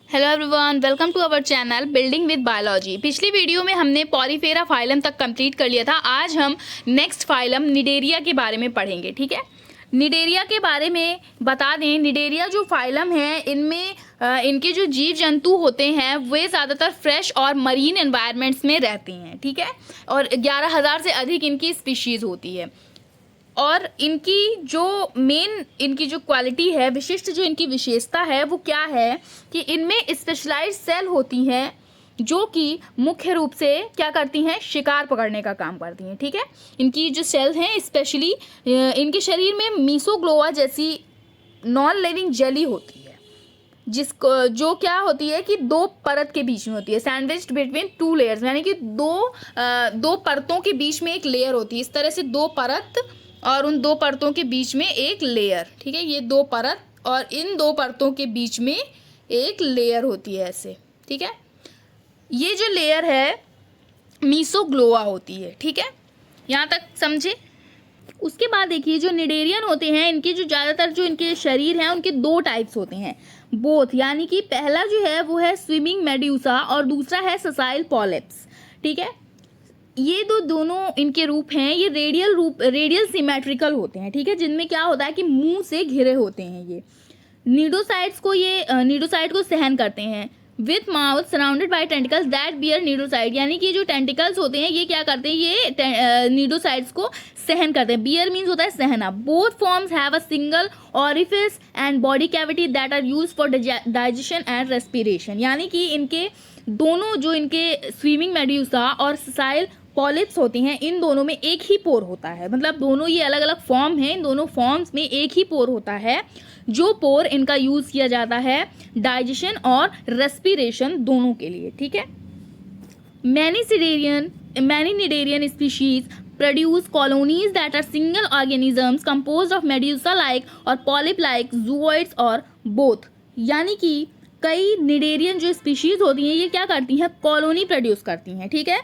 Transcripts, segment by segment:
Hello everyone, welcome to our channel building with biology. पिछली video में हमने Porifera phylum तक कंप्लीट कर लिया था। आज हम नेक्स्ट फाइलम निडेरिया के बारे में पढ़ेंगे। ठीक है, निडेरिया के बारे में बता दें, निडेरिया जो फाइलम है इनमें इनके जो जीव जंतु होते हैं वे ज़्यादातर फ्रेश और मरीन एनवायरनमेंट्स में रहते हैं। ठीक है, और 11,000 से अधिक इनकी स्पीशीज़ होती है। और इनकी जो क्वालिटी है, विशिष्ट जो इनकी विशेषता है वो क्या है कि इनमें स्पेशलाइज्ड सेल होती हैं जो कि मुख्य रूप से क्या करती हैं, शिकार पकड़ने का काम करती हैं। ठीक है, इनकी जो सेल हैं स्पेशली इनके शरीर में मीसोग्लोआ जैसी नॉन लिविंग जेली होती है, जिसको जो क्या होती है कि दो परत के बीच में होती है, सैंडविच्ड बिटवीन टू लेयर्स, यानी कि दो परतों के बीच में एक लेयर होती है। इस तरह से दो परत और उन दो परतों के बीच में एक लेयर। ठीक है, ये दो परत और इन दो परतों के बीच में एक लेयर होती है ऐसे। ठीक है, ये जो लेयर है मीसोग्लोआ होती है। ठीक है, यहाँ तक समझे। उसके बाद देखिए, जो निडेरियन होते हैं इनके जो ज़्यादातर जो इनके शरीर हैं उनके दो टाइप्स होते हैं, बोथ, यानी कि पहला जो है वो है स्विमिंग मेड्यूसा और दूसरा है ससाइल पॉलिप्स। ठीक है, ये दोनों इनके रूप हैं, ये रेडियल सिमेट्रिकल होते हैं। ठीक है, जिनमें क्या होता है कि मुंह से घिरे होते हैं। ये नीडोसाइड को सहन करते हैं with mouth surrounded by tentacles that bear cnidocyte, यानी कि जो टेंटिकल्स होते हैं ये क्या करते हैं, ये नीडोसाइड्स को सहन करते हैं। बियर मीन्स होता है सहना। Both forms have a single orifice and body cavity that are used for digestion and respiration, यानी कि इनके दोनों जो इनके स्विमिंग मेड्यूसा और ससाइल पॉलिप्स होती हैं इन दोनों में एक ही पोर होता है। मतलब दोनों ये अलग अलग फॉर्म हैं, इन दोनों फॉर्म्स में एक ही पोर होता है, जो पोर इनका यूज़ किया जाता है डाइजेशन और रेस्पिरेशन दोनों के लिए। ठीक है, many cnidarian species produce colonies that are single organisms composed of medusa like और पॉलिप लाइक जूओइड्स और बोथ, यानी कि कई निडेरियन जो स्पीशीज होती हैं ये क्या करती हैं, कॉलोनी प्रोड्यूस करती हैं। ठीक है,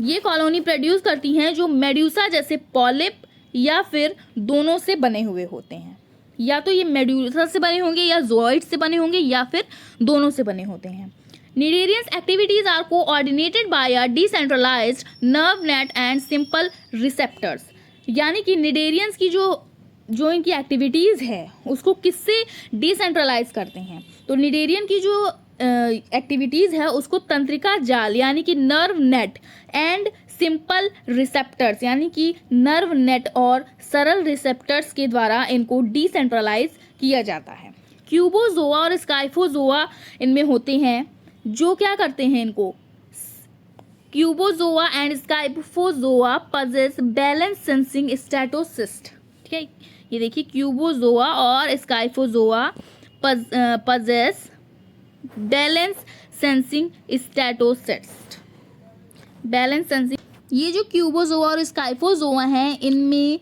ये कॉलोनी प्रोड्यूस करती हैं जो मेड्यूसा जैसे पॉलिप या फिर दोनों से बने हुए होते हैं, या तो ये मेड्यूसा से बने होंगे या ज़ूओइड से बने होंगे या फिर दोनों से बने होते हैं। Cnidarians activities are coordinated by a decentralised nerve net and simple receptors, यानी कि निडेरियंस की जो इनकी एक्टिविटीज़ है उसको किससे डिसेंट्रलाइज करते हैं, तो निडेरियन की जो एक्टिविटीज़ है उसको तंत्रिका जाल यानी कि nerve net and simple receptors, यानी कि नर्व नेट और सरल रिसेप्टर्स के द्वारा इनको डिसेंट्रलाइज किया जाता है। क्यूबोजोआ और स्काइफोजोआ इनमें होते हैं जो क्या करते हैं, इनको Cubozoa and Scyphozoa possess balance sensing statocyst. ठीक है, ये देखिए, क्यूबोजोआ और Scyphozoa possess balance sensing statocyst. Balance sensing, ये जो क्यूबोजोआ और स्काइफोजोआ हैं इनमें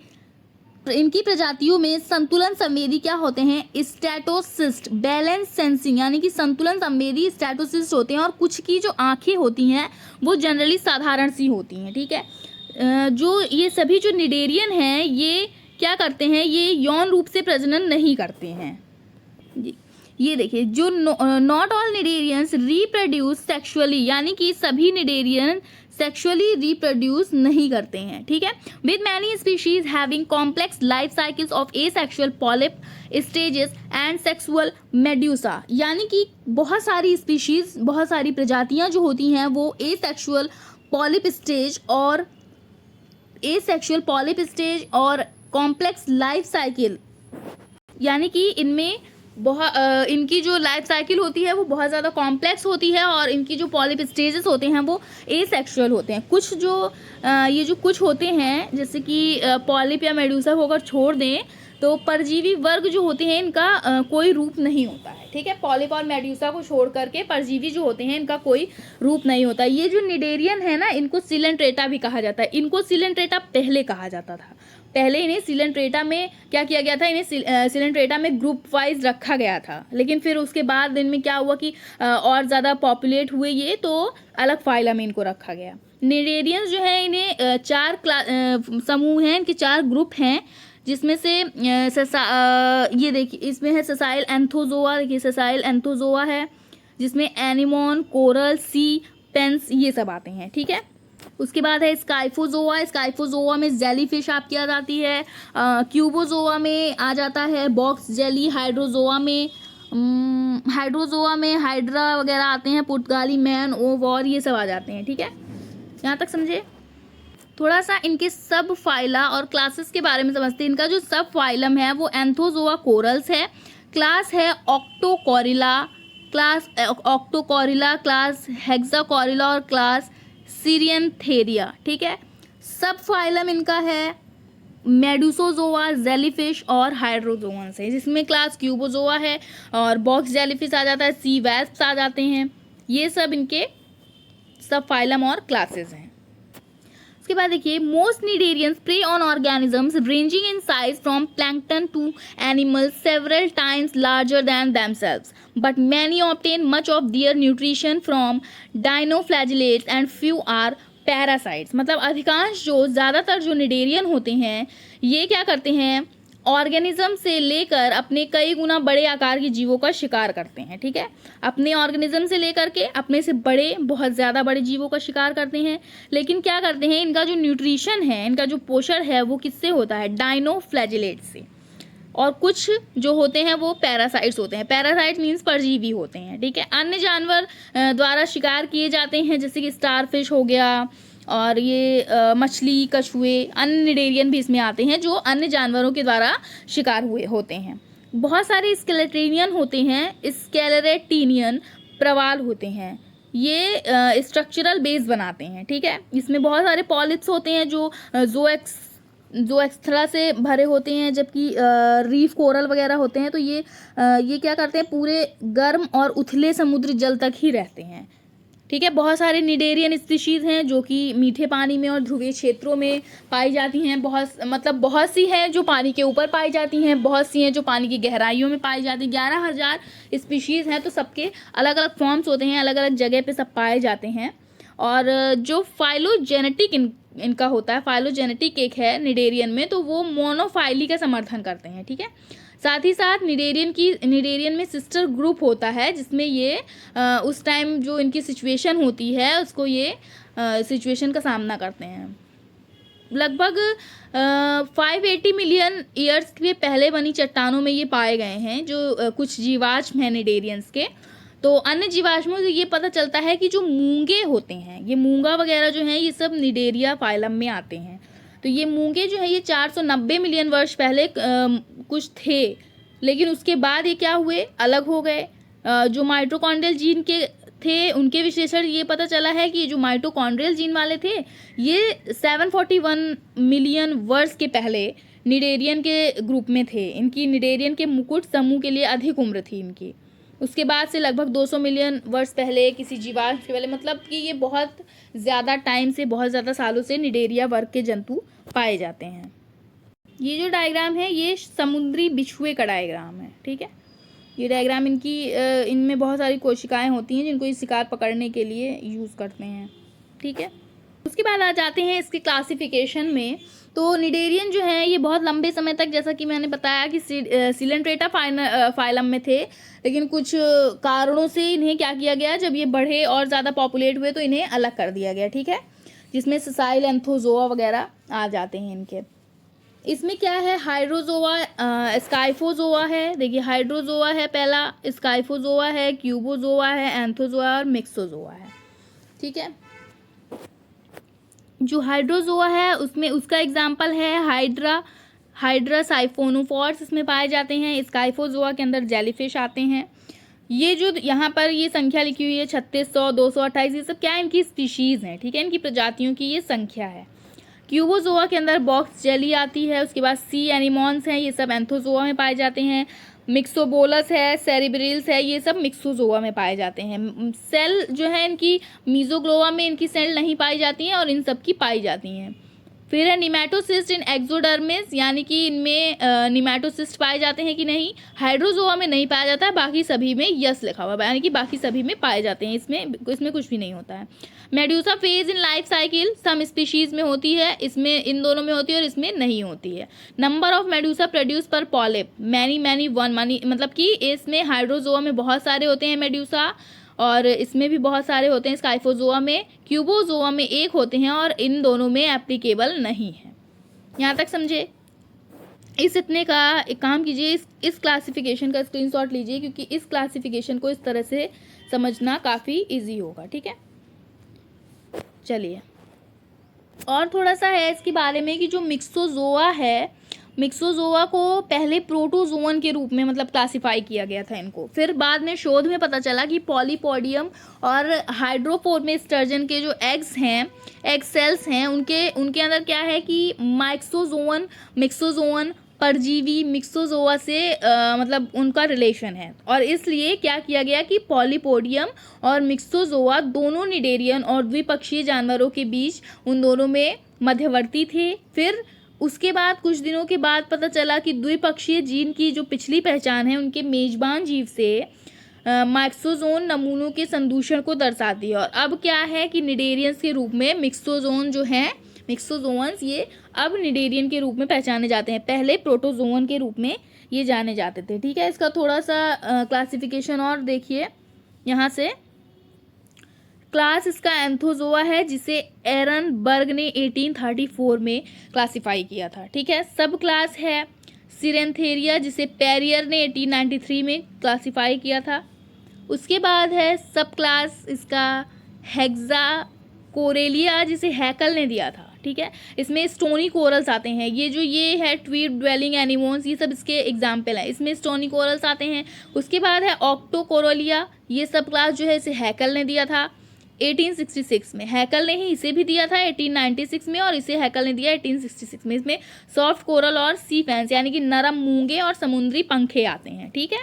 इनकी प्रजातियों में संतुलन संवेदी क्या होते हैं, स्टैटोसिस्ट। बैलेंस सेंसिंग यानी कि संतुलन संवेदी स्टैटोसिस्ट होते हैं, और कुछ की जो आंखें होती हैं वो जनरली साधारण सी होती हैं। ठीक है, जो ये सभी जो निडेरियन हैं ये क्या करते हैं, ये यौन रूप से प्रजनन नहीं करते हैं। ये देखिए, जो not all cnidarians reproduce sexually, यानी कि सभी निडेरियन सेक्सुअली रिप्रोड्यूस नहीं करते हैं। ठीक है, with many species having complex life cycles of asexual polyp stages and sexual medusa, यानी कि बहुत सारी स्पीशीज, बहुत सारी प्रजातियां जो होती हैं वो एसेक्सुअल पॉलिप स्टेज और कॉम्प्लेक्स लाइफ साइकिल, यानी कि इनमें इनकी जो लाइफ साइकिल होती है वो बहुत ज़्यादा कॉम्प्लेक्स होती है, और इनकी जो पॉलिप स्टेजेस होते हैं वो एसेक्सुअल होते हैं। कुछ जो ये जो कुछ होते हैं जैसे कि पॉलिप या मेडूसा को अगर छोड़ दें तो परजीवी वर्ग जो होते हैं इनका कोई रूप नहीं होता है। ठीक है, पॉलिप और मेड्यूसा को छोड़ करके परजीवी जो होते हैं इनका कोई रूप नहीं होता। ये जो निडेरियन है ना, इनको सिलेंट्रेटा भी कहा जाता है। इनको सिलेंट्रेटा पहले कहा जाता था, पहले इन्हें सिलेंट्रेटा में क्या किया गया था, इन्हें सिलेंट्रेटा में ग्रुप वाइज रखा गया था, लेकिन फिर उसके बाद इनमें क्या हुआ कि और ज़्यादा पॉपुलेट हुए ये, तो अलग फाइलम में इनको रखा गया। निडेरियंस जो है इन्हें चार समूह हैं, इनके 4 ग्रुप हैं, जिसमें से ये देखिए, इसमें है ससाइल एंथोजोआ। देखिए, ससाइल एंथोजोआ है, जिसमें एनिमोन, कोरल, सी पेंस ये सब आते हैं, ठीक है। उसके बाद है स्काइफोजोआ। स्काइफोजोआ में जेलीफिश आपकी आ जाती है। क्यूबोजोआ में आ जाता है बॉक्स जेली। हाइड्रोजोआ में हाइड्रा वगैरह आते हैं, पुर्तगाली मैन, ओवॉर ये सब आ जाते हैं, ठीक है। यहाँ तक समझे। थोड़ा सा इनके सब फाइला और क्लासेस के बारे में समझते हैं। इनका जो सब फाइलम है वो एंथोजोआ कोरल्स है। क्लास है ऑक्टोकॉरिला, क्लास हेक्साकॉरिला और क्लास सीरियनथेरिया, ठीक है। सब फाइलम इनका है मेडुसोजोआ, जेलीफिश और हाइड्रोजोअन्स है, जिसमें क्लास क्यूबोजोआ है और बॉक्स जेलीफिश आ जाता है, सी वेस्प्स आ जाते हैं। ये सब इनके सब फाइलम और क्लासेस हैं। उसके बाद देखिए, most cnidarians prey on organisms ranging in size from plankton to animals several times larger than themselves, but many obtain much of their nutrition from dinoflagellates and few are parasites. मतलब अधिकांश ज़्यादातर जो cnidarian होते हैं ये क्या करते हैं, ऑर्गेनिज्म से लेकर अपने कई गुना बड़े आकार के जीवों का शिकार करते हैं, ठीक है। अपने ऑर्गेनिज्म से लेकर के अपने से बड़े, बहुत ज़्यादा बड़े जीवों का शिकार करते हैं। लेकिन क्या करते हैं, इनका जो न्यूट्रिशन है, इनका जो पोषण है वो किससे होता है, डाइनोफ्लैजिलेट से। और कुछ जो होते हैं वो पैरासाइट्स होते हैं। पैरासाइट मीन्स परजीवी होते हैं, ठीक है। अन्य जानवर द्वारा शिकार किए जाते हैं, जैसे कि स्टारफिश हो गया और ये मछली, कछुए, अन्य निडेरियन भी इसमें आते हैं जो अन्य जानवरों के द्वारा शिकार हुए होते हैं। बहुत सारे स्केलेटेरियन होते हैं, स्केलेरेटिनियन प्रवाल होते हैं, ये स्ट्रक्चरल बेस बनाते हैं, ठीक है। इसमें बहुत सारे पॉलिप्स होते हैं जो जोएक्स्ट्रा से भरे होते हैं, जबकि रीफ कोरल वगैरह होते हैं तो ये क्या करते हैं, पूरे गर्म और उथले समुद्री जल तक ही रहते हैं, ठीक है। बहुत सारे निडेरियन स्पीशीज़ हैं जो कि मीठे पानी में और ध्रुवीय क्षेत्रों में पाई जाती हैं। बहुत सी हैं जो पानी के ऊपर पाई जाती हैं, बहुत सी हैं जो पानी की गहराइयों में पाई जाती हैं। 11,000 स्पीशीज़ हैं, तो सबके अलग अलग फॉर्म्स होते हैं, अलग अलग जगह पे सब पाए जाते हैं। और जो फाइलोजेनेटिक इनका होता है, फाइलोजेनेटिक एक है निडेरियन में, तो वो मोनोफाइली का समर्थन करते हैं, ठीक है। साथ ही साथ निडेरियन में सिस्टर ग्रुप होता है, जिसमें ये उस टाइम जो इनकी सिचुएशन होती है उसको ये सिचुएशन का सामना करते हैं। लगभग 580 मिलियन ईयर्स के पहले बनी चट्टानों में ये पाए गए हैं, जो कुछ जीवाश्म हैं निडेरियंस के। तो अन्य जीवाश्मों से ये पता चलता है कि जो मूंगे होते हैं, ये मूंगा वगैरह जो हैं, ये सब निडेरिया फाइलम में आते हैं। तो ये मूंगे जो है ये 490 मिलियन वर्ष पहले कुछ थे, लेकिन उसके बाद ये क्या हुए, अलग हो गए। जो माइटोकॉन्ड्रियल जीन के थे उनके विश्लेषण ये पता चला है कि जो माइटोकॉन्ड्रियल जीन वाले थे ये 741 मिलियन वर्ष के पहले निडेरियन के ग्रुप में थे। इनकी निडेरियन के मुकुट समूह के लिए अधिक उम्र थी इनकी। उसके बाद से लगभग 200 मिलियन वर्ष पहले किसी जीवाश्म के पहले, मतलब कि ये बहुत ज़्यादा टाइम से, बहुत ज़्यादा सालों से निडेरिया वर्ग के जंतु पाए जाते हैं। ये जो डायग्राम है ये समुद्री बिच्छुए का डायग्राम है, ठीक है। ये डायग्राम इनमें बहुत सारी कोशिकाएं होती हैं जिनको ये शिकार पकड़ने के लिए यूज़ करते हैं, ठीक है। उसके बाद आ जाते हैं इसके क्लासिफिकेशन में। तो निडेरियन जो है ये बहुत लंबे समय तक, जैसा कि मैंने बताया कि सिलेंट्रेटा फाइलम में थे, लेकिन कुछ कारणों से इन्हें क्या किया गया, जब ये बढ़े और ज़्यादा पॉपुलेट हुए तो इन्हें अलग कर दिया गया, ठीक है, जिसमें ससाइल, एंथोजोआ वगैरह आ जाते हैं इनके। इसमें क्या है, हाइड्रोजोआ, स्काइफोजोआ है। देखिए हाइड्रोजोआ है पहला, स्काइफोजोआ है, क्यूबोजोआ है, एंथोजोआ और मिक्सोजोआ है, ठीक है। जो हाइड्रोजोआ है उसमें उसका एग्जाम्पल है हाइड्रा साइफोनोफोर्स इसमें पाए जाते हैं। स्काइफोजोआ के अंदर जेलीफिश आते हैं। ये जो यहाँ पर ये संख्या लिखी हुई है 3600, 228, ये सब क्या है, इनकी स्पीशीज़ हैं, ठीक है, इनकी प्रजातियों की ये संख्या है। क्यूबोजोआ के अंदर बॉक्स जेली आती है। उसके बाद सी एनिमॉन्स हैं, ये सब एंथोजोआ में पाए जाते हैं। मिक्सोबोलस है, सेरिब्रिल्स है, ये सब मिक्सोजोआ में पाए जाते हैं। सेल जो है इनकी मीजोग्लोआ में इनकी सेल नहीं पाई जाती हैं और इन सब की पाई जाती हैं। फिर है निमैटोसिस्ट इन एक्सोडर्मिस, यानी कि इनमें निमैटोसिस्ट पाए जाते हैं कि नहीं, हाइड्रोजोआ में नहीं पाया जाता है, बाकी सभी में यस लिखा हुआ है, यानी कि बाकी सभी में पाए जाते हैं, इसमें कुछ भी नहीं होता है। Medusa phase in life cycle some species में होती है, इसमें इन दोनों में होती है और इसमें नहीं होती है। नंबर ऑफ मेड्यूसा प्रोड्यूस पर पॉलिप मैनी वन, मतलब कि इसमें हाइड्रोजोआ में बहुत सारे होते हैं मेड्यूसा और इसमें भी बहुत सारे होते हैं। स्काइफोजोआ में, क्यूबोजोआ में एक होते हैं और इन दोनों में एप्लीकेबल नहीं है। यहाँ तक समझे? इस इतने का एक काम कीजिए, इस क्लासिफिकेशन का स्क्रीनशॉट लीजिए, क्योंकि इस क्लासिफिकेशन को इस तरह से समझना काफ़ी इजी होगा। ठीक है, चलिए और थोड़ा सा है इसके बारे में कि जो मिक्सोजोआ है, मिक्सोजोआ को पहले प्रोटोजोअन के रूप में मतलब क्लासिफाई किया गया था इनको। फिर बाद में शोध में पता चला कि पॉलीपोडियम और हाइड्रोफोर्मे स्टर्जन के जो एग्स हैं, एग सेल्स हैं, उनके अंदर क्या है कि मिक्सोजोअन परजीवी मिक्सोजोआ से मतलब उनका रिलेशन है, और इसलिए क्या किया गया कि पॉलीपोडियम और मिक्सोजोआ दोनों निडेरियन और द्विपक्षीय जानवरों के बीच उन दोनों में मध्यवर्ती थे। फिर उसके बाद कुछ दिनों के बाद पता चला कि द्विपक्षीय जीन की जो पिछली पहचान है उनके मेजबान जीव से माइक्सोजोन नमूनों के संदूषण को दर्शाती है। और अब क्या है कि निडेरियंस के रूप में मिक्सोजोन जो हैं, मिक्सोजोन्स ये अब निडेरियन के रूप में पहचाने जाते हैं, पहले प्रोटोजोन के रूप में ये जाने जाते थे। ठीक है, इसका थोड़ा सा क्लासिफिकेशन और देखिए यहाँ से। क्लास इसका एंथोजोआ है, जिसे एरनबर्ग ने 1834 में क्लासिफाई किया था। ठीक है, सब क्लास है सिरेंथेरिया, जिसे पेरियर ने 1893 में क्लासिफाई किया था। उसके बाद है सब क्लास इसका हेक्सा कोरेलिया, जिसे हैकल ने दिया था। ठीक है, इसमें स्टोनी कोरल्स आते हैं, ये है ट्वीब ड्वेलिंग एनिमोन्स, ये सब इसके एग्जाम्पल हैं, इसमें स्टोनी कोरल्स आते हैं। उसके बाद है ऑक्टोकोरोलिया, ये सब क्लास जो है इसे हैकल ने दिया था 1866 में। हैकल ने ही इसे भी दिया था 1896 में, और इसे हैकल ने दिया 1866 में। इसमें सॉफ्ट कोरल और सी फैंस यानी कि नरम मूंगे और समुद्री पंखे आते हैं। ठीक है,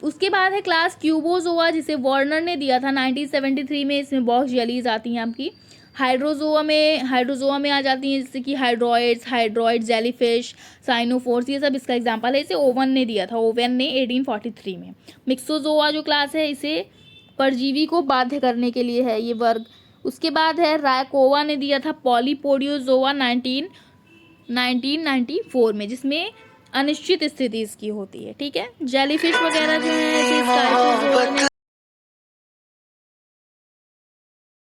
उसके बाद है क्लास क्यूबोजोआ, जिसे वार्नर ने दिया था 1973 में। इसमें बॉक्स जेलीज आती हैं आपकी। हाइड्रोजोआ में आ जाती हैं, जैसे कि हाइड्रॉइड जेलीफिश, साइनोफोर्स, ये सब इसका एग्जांपल है। इसे ओवन ने दिया था, ओवन ने 1843 में। मिक्सोजोआ जो क्लास है, इसे परजीवी को बाध्य करने के लिए है ये वर्ग। उसके बाद है रायकोवा ने दिया था पॉलीपोडियोजोआ 1994 में, जिसमें अनिश्चित स्थिति इसकी होती है। ठीक है, जेलीफिश वगैरह जो है